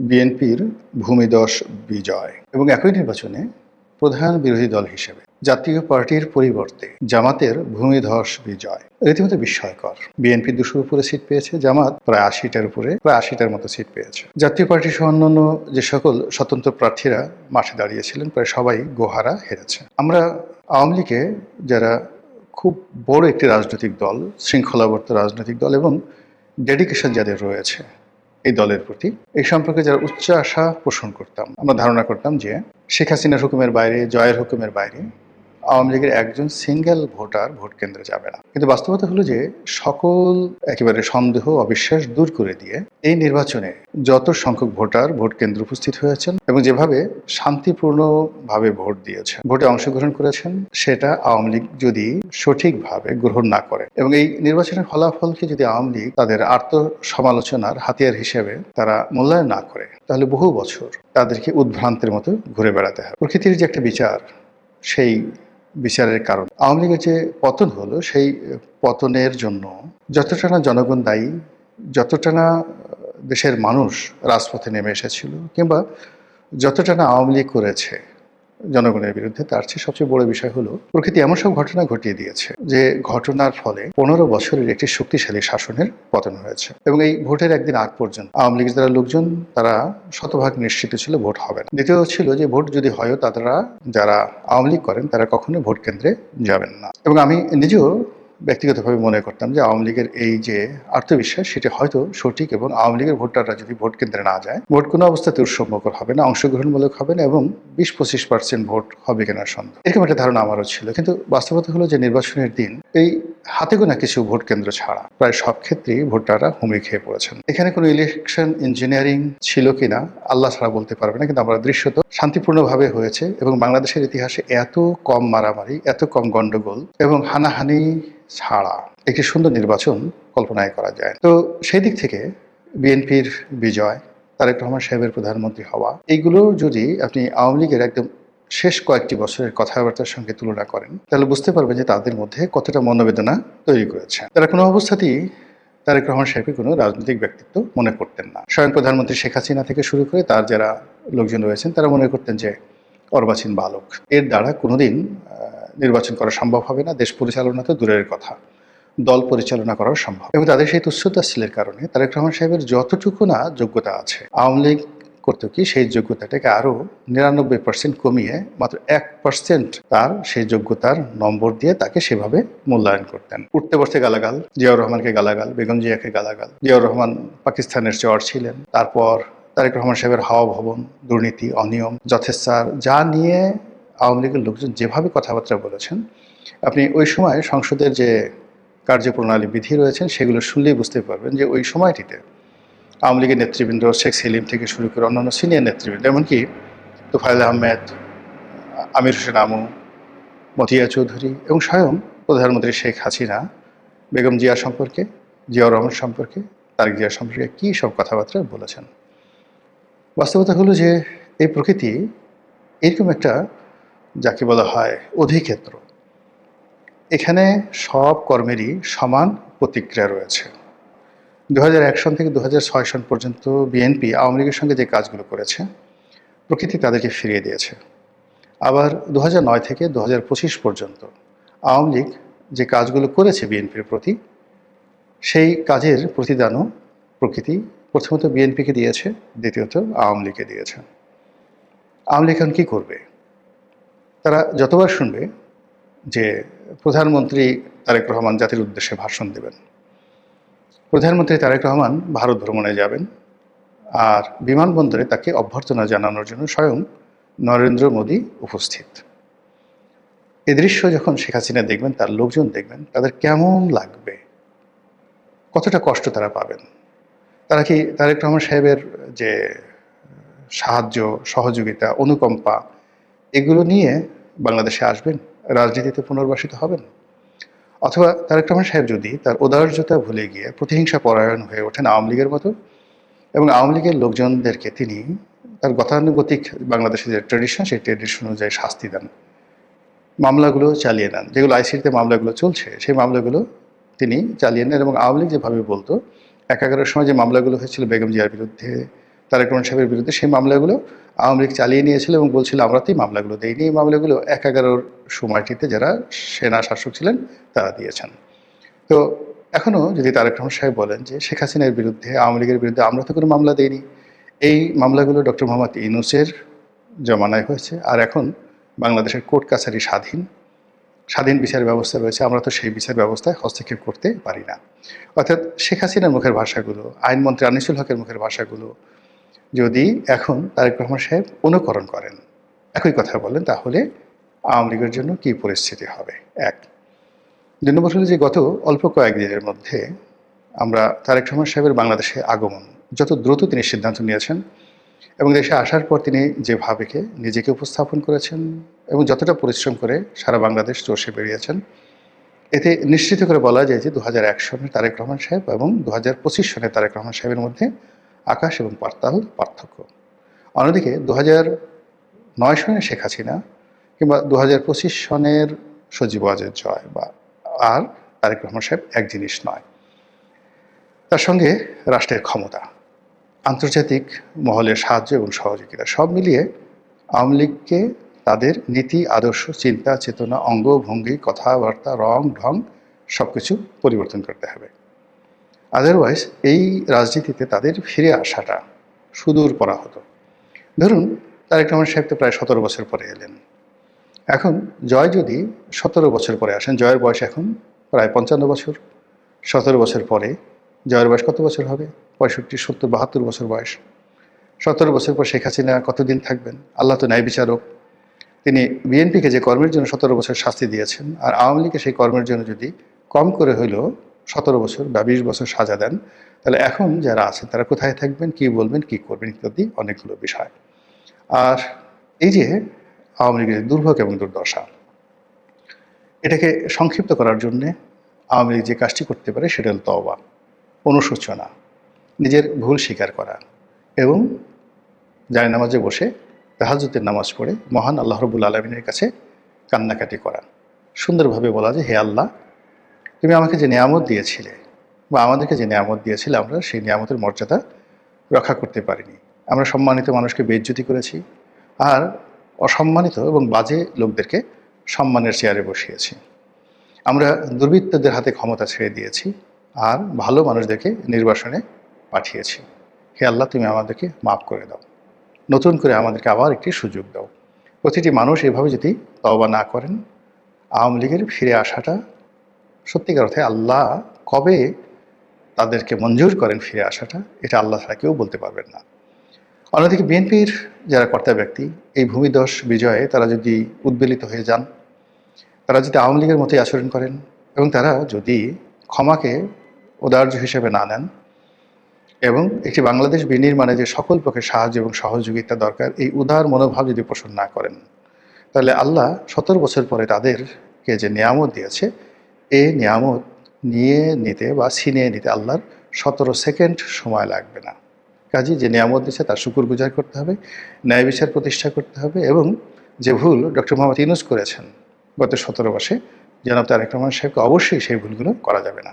বিএনপির ভূমিধস বিজয় এবং একই নির্বাচনে প্রধান বিরোধী দল হিসেবে জাতীয় পার্টির পরিবর্তে জামাতের ভূমিধস বিজয় রীতিমতো বিস্ময়কর। বিএনপি 200-র উপরে সিট পেয়েছে, জামাত প্রায় 80টার মতো সিট পেয়েছে। জাতীয় পার্টি সহ অন্যান্য যে সকল স্বতন্ত্র প্রার্থীরা মাঠে দাঁড়িয়েছিলেন প্রায় সবাই গোহারা হেরেছে। আমরা আওয়ামী লীগে যারা খুব বড় একটি রাজনৈতিক দল, শৃঙ্খলাবদ্ধ রাজনৈতিক দল এবং ডেডিকেশন যাদের রয়েছে এই দলের প্রতি, এই সম্পর্কে যারা উচ্চ আশা পোষণ করতাম, আমরা ধারণা করতাম যে শেখ হাসিনার হুকুমের বাইরে, জয়ের হুকুমের বাইরে আওয়ামী লীগের একজন সিঙ্গেল ভোটার ভোট কেন্দ্রে যাবে না। কিন্তু বাস্তবতা হলো যে সকল একেবারে সন্দেহ অবিশ্বাস দূর করে দিয়ে এই নির্বাচনে যত সংখ্যক ভোটার ভোট কেন্দ্রে উপস্থিত হয়েছেন এবং যেভাবে শান্তিপূর্ণভাবে ভোট দিয়েছেন, ভোটে অংশগ্রহণ করেছেন, সেটা আওয়ামী লীগ যদি সঠিকভাবে গ্রহণ না করে এবং এই নির্বাচনের ফলাফলকে যদি আওয়ামী লীগ তাদের আত্মসমালোচনার হাতিয়ার হিসেবে তারা মূল্যায়ন না করে, তাহলে বহু বছর তাদেরকে উদ্ভ্রান্তের মতো ঘুরে বেড়াতে হবে। প্রকৃতির যে একটা বিচার, সেই বিচারের কারণ আওয়ামী লীগের যে পতন হলো, সেই পতনের জন্য যতটা না জনগণ দায়ী, যতটা না দেশের মানুষ রাজপথে নেমে এসেছিল, কিংবা যতটা না আওয়ামী লীগ করেছে জনগণের বিরুদ্ধে, তার চেয়ে সবচেয়ে বড় বিষয় হলো প্রকৃতি এমন সব ঘটনা ঘটিয়ে দিয়েছে যে ঘটনার ফলে 15 বছরের একটি শক্তিশালী শাসনের পতন হয়েছে। এবং এই ভোটের একদিন আগ পর্যন্ত আওয়ামী লীগের যারা লোকজন তারা শতভাগ নিশ্চিত ছিল ভোট হবে না। দ্বিতীয় ছিল যে ভোট যদি হয়ও তারা যারা আওয়ামী লীগ করেন তারা কখনোই ভোট কেন্দ্রে যাবেন না। এবং আমি নিজেও ব্যক্তিগতভাবে মনে করতাম যে আওয়ামী লীগের এই যে আত্মবিশ্বাস, সেটা হয়তো সঠিক এবং আওয়ামী লীগের ভোটাররা যদি ভোট কেন্দ্রে না যায়, ভোট কোনো অবস্থাতে উৎসবমুখর হবে না, অংশগ্রহণমূলক হবে না এবং 20-25% ভোট হবে কিনা সন্দেহ, এরকম একটা ধারণা আমারও ছিল। কিন্তু বাস্তবতা হলো যে নির্বাচনের দিন এই হাতে গোনা কিছু ভোট কেন্দ্র ছাড়া প্রায় সব ক্ষেত্রেই ভোটাররা হুমড়ি খেয়ে পড়েছেন। এখানে কোনো ইলেকশন ইঞ্জিনিয়ারিং ছিল কিনা আল্লাহ ছাড়া বলতে পারবে না, কিন্তু আমরা দৃশ্যত শান্তিপূর্ণভাবে হয়েছে এবং বাংলাদেশের ইতিহাসে এত কম মারামারি, এত কম গন্ডগোল এবং হানাহানি ছাড়া একটি সুন্দর নির্বাচন কল্পনায় করা যায়। তো সেই দিক থেকে বিএনপির বিজয়, তারেক রহমান সাহেবের প্রধানমন্ত্রী হওয়া, এইগুলো যদি আপনি আওয়ামী লীগের একদম শেষ কয়েকটি বছরের কথাবার্তার সঙ্গে তুলনা করেন, তাহলে বুঝতে পারবেন যে তাদের মধ্যে কতটা মনোবেদনা তৈরি করেছে। তারা কোনো অবস্থাতেই তারেক রহমান সাহেবকে কোনো রাজনৈতিক ব্যক্তিত্ব মনে করতেন না। স্বয়ং প্রধানমন্ত্রী শেখ হাসিনা থেকে শুরু করে তার যারা লোকজন রয়েছেন তারা মনে করতেন যে অর্বাচীন বালক, এর দ্বারা কোনোদিন নির্বাচন করা সম্ভব হবে না, দেশ পরিচালনা তো দূরের কথা, দল পরিচালনা করাও সম্ভব। এবং তাদের সেই তুচ্ছতাচ্ছিলের কারণে তারেক রহমান সাহেবের যতটুকু না যোগ্যতা আছে, আওয়ামী লীগ করতে কি সেই যোগ্যতাটাকে আরও 99% কমিয়ে মাত্র 1% তার সেই যোগ্যতার নম্বর দিয়ে তাকে সেভাবে মূল্যায়ন করতেন। উঠতে বসতে গালাগাল, জিয়াউর রহমানকে গালাগাল, বেগম জিয়াকে গালাগাল। জিয়াউর রহমান পাকিস্তানের চর ছিলেন, তারপর তারেক রহমান সাহেবের হাওয়া ভবন, দুর্নীতি, অনিয়ম, যথেচ্ছার, যা নিয়ে আওয়ামী লীগের লোকজন যেভাবে কথাবার্তা বলেছেন, আপনি ওই সময় সংসদের যে কার্যপ্রণালী বিধি রয়েছেন সেগুলো শুনলেই বুঝতে পারবেন যে ওই সময়টিতে আওয়ামী লীগের নেতৃবৃন্দ, শেখ সেলিম থেকে শুরু করে অন্যান্য সিনিয়র নেতৃবৃন্দ, এমনকি তোফায়েল আহমেদ, আমির হোসেন আমু, মতিয়া চৌধুরী এবং স্বয়ং প্রধানমন্ত্রী শেখ হাসিনা বেগম জিয়া সম্পর্কে, জিয়াউর রহমান সম্পর্কে, তারেক জিয়া সম্পর্কে কী সব কথাবার্তা বলেছেন। বাস্তবতা হলো যে এই প্রকৃতি এরকম একটা, যাকে বলা হয় অধিক্ষেত্র, এখানে সব কর্মেরই সমান প্রতিক্রিয়া রয়েছে। 2001 সন থেকে 2006 সন পর্যন্ত বিএনপি আওয়ামী লীগের সঙ্গে যে কাজগুলো করেছে, প্রকৃতি তাদেরকে ফিরিয়ে দিয়েছে। আবার 2009 থেকে 2025 পর্যন্ত আওয়ামী লীগ যে কাজগুলো করেছে বিএনপির প্রতি, সেই কাজের প্রতিদানও প্রকৃতি প্রথমত বিএনপিকে দিয়েছে, দ্বিতীয়ত আওয়ামী লীগকে দিয়েছে। আওয়ামী লীগ এখন কী করবে? তারা যতবার শুনবে যে প্রধানমন্ত্রী তারেক রহমান জাতির উদ্দেশ্যে ভাষণ দেবেন, প্রধানমন্ত্রী তারেক রহমান ভারত ভ্রমণে যাবেন, আর বিমানবন্দরে তাকে অভ্যর্থনা জানানোর জন্য স্বয়ং নরেন্দ্র মোদী উপস্থিত, এ দৃশ্য যখন শেখ হাসিনা দেখবেন, তার লোকজন দেখবেন, তাদের কেমন লাগবে, কতটা কষ্ট তারা পাবেন। তারা কি তারেক রহমান সাহেবের যে সাহায্য, সহযোগিতা, অনুকম্পা, এগুলো নিয়ে বাংলাদেশে আসবেন, রাজনীতিতে পুনর্বাসিত হবেন? অথবা তারেক রহমান সাহেব যদি তার উদারতা ভুলে গিয়ে প্রতিহিংসা পরায়ণ হয়ে ওঠেন আওয়ামী লীগের মতো, এবং আওয়ামী লীগের লোকজনদেরকে তিনি তার গতানুগতিক বাংলাদেশের যে ট্রেডিশন, সেই ট্রেডিশন অনুযায়ী শাস্তি দেন, মামলাগুলো চালিয়ে নেন, যেগুলো আইসিটিতে মামলাগুলো চলছে সেই মামলাগুলো তিনি চালিয়ে নেন, এবং আওয়ামী লীগ যেভাবে বলতো 71-এর সময় যে মামলাগুলো হয়েছিল বেগম জিয়ার বিরুদ্ধে, তারেক রহমান সাহেবের বিরুদ্ধে সেই মামলাগুলো আওয়ামী লীগ চালিয়ে নিয়েছিল এবং বলছিল আমরা তো এই মামলাগুলো দেইনি। এই মামলাগুলো ১/১১ সময়টিতে যারা সেনা শাসক ছিলেন তারা দিয়েছেন। তো এখনও যদি তারেক রহমান সাহেব বলেন যে শেখ হাসিনার বিরুদ্ধে, আওয়ামী লীগের বিরুদ্ধে আমরা তো কোনো মামলা দেইনি, এই মামলাগুলো ডক্টর মোহাম্মদ ইউনূসের জমানায় হয়েছে, আর এখন বাংলাদেশের কোর্ট কাছারি স্বাধীন বিচার ব্যবস্থা রয়েছে, আমরা তো সেই বিচার ব্যবস্থায় হস্তক্ষেপ করতে পারি না। অর্থাৎ শেখ হাসিনার মুখের ভাষাগুলো, আইনমন্ত্রী আনিসুল হকের মুখের ভাষাগুলো যদি এখন তারেক রহমান সাহেব অনুকরণ করেন, একই কথা বলেন, তাহলে আওয়ামী লীগের জন্য কী পরিস্থিতি হবে। ১ ২ নম্বর হলো যে গত অল্প কয়েকদিনের মধ্যে আমরা তারেক রহমান সাহেবের বাংলাদেশে আগমন যত দ্রুত তিনি সিদ্ধান্ত নিয়েছেন এবং দেশে আসার পর তিনি যেভাবে নিজেকে উপস্থাপন করেছেন এবং যতটা পরিশ্রম করে সারা বাংলাদেশ চষে বেরিয়েছেন, এতে নিশ্চিত করে বলা যায় যে ২০০১ সনের তারেক রহমান সাহেব এবং ২০২৫ সনের তারেক রহমান সাহেবের মধ্যে আকাশ এবং পাতাল পার্থক্য। অন্যদিকে ২০০৯ সনের শেখ হাসিনা কিংবা ২০২৫ সনের সজীব ওয়াজেদ জয় বা আর তারেক রহমান সাহেব এক জিনিস নয়। তার সঙ্গে রাষ্ট্রের ক্ষমতা, আন্তর্জাতিক মহলের সাহায্য এবং সহযোগিতা সব মিলিয়ে আওয়ামী লীগকে তাদের নীতি, আদর্শ, চিন্তা, চেতনা, অঙ্গ, ভঙ্গি, কথাবার্তা, রং ঢং সব কিছু পরিবর্তন করতে হবে। আদারওয়াইজ এই রাজনীতিতে তাদের ফিরে আসাটা সুদূর পরা হতো। ধরুন তারেক রহমান সাহেব তো প্রায় ১৭ বছর পরে এলেন। এখন জয় যদি ১৭ বছর পরে আসেন, জয়ের বয়স এখন প্রায় ৫৫ বছর। ১৭ বছর পরে জয়ের বয়স কত বছর হবে? ৬৫, ৭০, ৭২ বছর বয়স। ১৭ বছর পর শেখ হাসিনা কতদিন থাকবেন? আল্লাহ তো ন্যায় বিচারক। তিনি বিএনপিকে যে কর্মের জন্য ১৭ বছর শাস্তি দিয়েছেন, আর আওয়ামী লীগকে সেই কর্মের জন্য যদি কম করে হইলেও ১৭ বছর বা ২০ বছর সাজা দেন, তাহলে এখন যারা আছেন তারা কোথায় থাকবেন, কী বলবেন, কী করবেন ইত্যাদি অনেকগুলো বিষয়। আর এই যে আওয়ামী লীগের দুর্ভোগ এবং দুর্দশা, এটাকে সংক্ষিপ্ত করার জন্যে আওয়ামী লীগ যে কাজটি করতে পারে সেটা হল তওবা, অনুশোচনা, নিজের ভুল স্বীকার করা এবং জায়নামাজে বসে তাহাজ্জুদের নামাজ পড়ে মহান আল্লাহ রাব্বুল আলামিনের কাছে কান্নাকাটি করা। সুন্দরভাবে বলা যে হে আল্লাহ, তুমি আমাকে যে নিয়ামত দিয়েছিলে বা আমাদেরকে যে নিয়ামত দিয়েছিলে, আমরা সেই নিয়ামতের মর্যাদা রক্ষা করতে পারিনি। আমরা সম্মানিত মানুষকে বেইজ্জতি করেছি আর অসম্মানিত এবং বাজে লোকদেরকে সম্মানের চেয়ারে বসিয়েছি। আমরা দুর্বৃত্তদের হাতে ক্ষমতা ছেড়ে দিয়েছি আর ভালো মানুষদেরকে নির্বাসনে পাঠিয়েছি। হে আল্লাহ, তুমি আমাদেরকে মাফ করে দাও, নতুন করে আমাদেরকে আবার একটি সুযোগ দাও। প্রতিটি মানুষ এভাবে যদি তওবা না করেন, আওয়ামী লীগের ফিরে আসাটা সত্যিকার অর্থে আল্লাহ কবে তাদেরকে মঞ্জুর করেন ফিরে আসাটা, এটা আল্লাহ ছাড়া কেউ বলতে পারবেন না। অন্যদিকে বিএনপির যারা কর্তা ব্যক্তি, এই ভূমিধস বিজয়ে তারা যদি উদ্বেলিত হয়ে যান, তারা যদি আওয়ামী লীগের মতোই আচরণ করেন এবং তারা যদি ক্ষমাকে উদার্য হিসেবে না নেন এবং একটি বাংলাদেশ বিনির্মাণে যে সকল পক্ষের সাহায্য এবং সহযোগিতা দরকার, এই উদার মনোভাব যদি পোষণ না করেন, তাহলে আল্লাহ ১৭ বছর পরে তাদেরকে যে নিয়ামত দিয়েছে, এই নিয়ামত নিয়ে নিতে বা ছিনিয়ে নিতে আল্লাহর ১৭ সেকেন্ড সময় লাগবে না। কাজেই যে নিয়ামত দিচ্ছে তার শুকরগুজার করতে হবে, ন্যায় বিচার প্রতিষ্ঠা করতে হবে এবং যে ভুল ডক্টর মোহাম্মদ ইউনূস করেছেন গত ১৭ মাসে, জনাব তারেক রহমান সাহেবকে অবশ্যই সেই ভুলগুলো করা যাবে না।